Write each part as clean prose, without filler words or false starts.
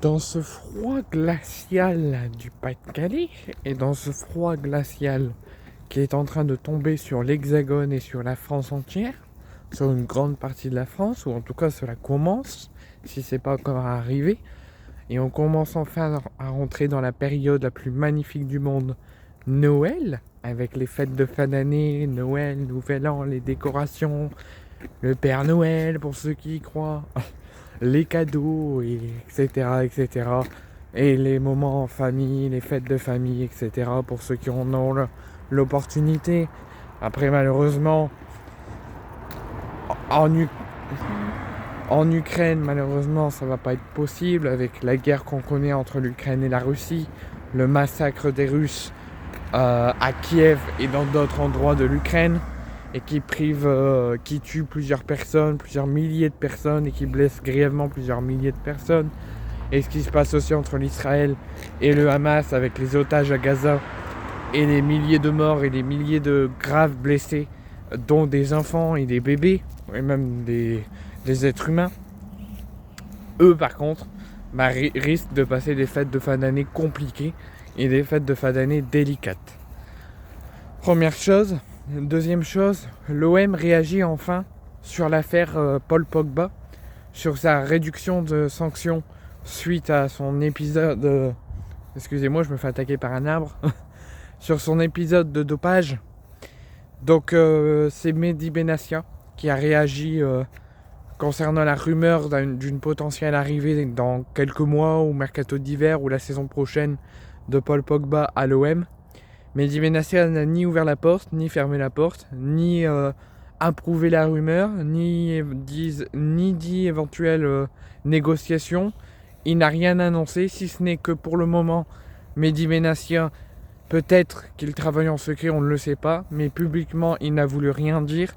Dans ce froid glacial du Pas-de-Calais et dans ce froid glacial qui est en train de tomber sur l'Hexagone et sur la France entière, sur une grande partie de la France, ou en tout cas cela commence, si c'est pas encore arrivé, et on commence enfin à rentrer dans la période la plus magnifique du monde, Noël, avec les fêtes de fin d'année, Noël, Nouvel An, les décorations, le Père Noël pour ceux qui y croient, les cadeaux, etc., etc. Et les moments en famille, les fêtes de famille, etc. pour ceux qui en ont l'opportunité. Après, malheureusement, en Ukraine, malheureusement, ça va pas être possible avec la guerre qu'on connaît entre l'Ukraine et la Russie, le massacre des Russes à Kiev et dans d'autres endroits de l'Ukraine, et qui tue plusieurs personnes, plusieurs milliers de personnes, et qui blesse grièvement plusieurs milliers de personnes. Et ce qui se passe aussi entre l'Israël et le Hamas avec les otages à Gaza, et les milliers de morts et les milliers de graves blessés, dont des enfants et des bébés, et même des êtres humains. Eux, par contre, risquent de passer des fêtes de fin d'année compliquées et des fêtes de fin d'année délicates. Première chose. Deuxième chose, l'OM réagit enfin sur l'affaire Paul Pogba, sur sa réduction de sanctions suite à son épisode... excusez-moi, je me fais attaquer par un arbre. Sur son épisode de dopage. Donc c'est Mehdi Benassia qui a réagi concernant la rumeur d'une potentielle arrivée dans quelques mois au mercato d'hiver ou la saison prochaine de Paul Pogba à l'OM. Mehdi Benassia n'a ni ouvert la porte, ni fermé la porte, ni approuvé la rumeur, ni dit éventuelle négociation. Il n'a rien annoncé, si ce n'est que pour le moment, Mehdi Benassia, peut-être qu'il travaille en secret, on ne le sait pas, mais publiquement, il n'a voulu rien dire.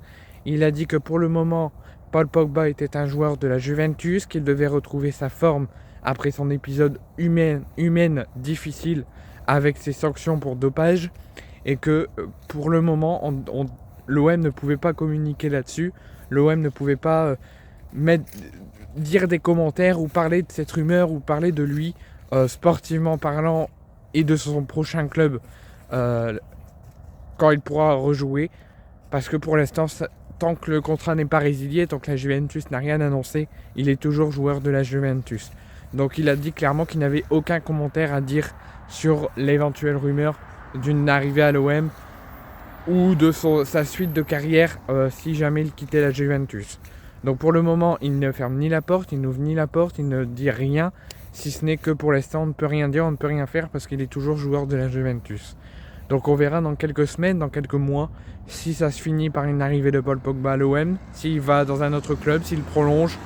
Il a dit que pour le moment, Paul Pogba était un joueur de la Juventus, qu'il devait retrouver sa forme après son épisode humaine difficile avec ses sanctions pour dopage, et que pour le moment, l'OM ne pouvait pas communiquer là-dessus. L'OM ne pouvait pas dire des commentaires ou parler de cette rumeur ou parler de lui, sportivement parlant, et de son prochain club quand il pourra rejouer, parce que pour l'instant, tant que le contrat n'est pas résilié, tant que la Juventus n'a rien annoncé, il est toujours joueur de la Juventus. Donc il a dit clairement qu'il n'avait aucun commentaire à dire sur l'éventuelle rumeur d'une arrivée à l'OM ou de sa suite de carrière si jamais il quittait la Juventus. Donc pour le moment, il ne ferme ni la porte, il n'ouvre ni la porte, il ne dit rien, si ce n'est que pour l'instant, on ne peut rien dire, on ne peut rien faire parce qu'il est toujours joueur de la Juventus. Donc on verra dans quelques semaines, dans quelques mois, si ça se finit par une arrivée de Paul Pogba à l'OM, s'il va dans un autre club, s'il prolonge.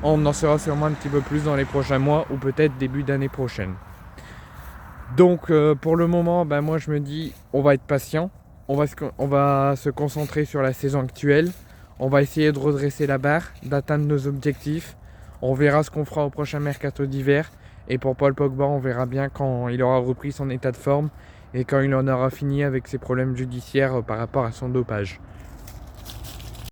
On en saura sûrement un petit peu plus dans les prochains mois ou peut-être début d'année prochaine. Donc pour le moment, moi je me dis, on va être patient, on va se concentrer sur la saison actuelle, on va essayer de redresser la barre, d'atteindre nos objectifs, on verra ce qu'on fera au prochain mercato d'hiver, et pour Paul Pogba, on verra bien quand il aura repris son état de forme et quand il en aura fini avec ses problèmes judiciaires par rapport à son dopage.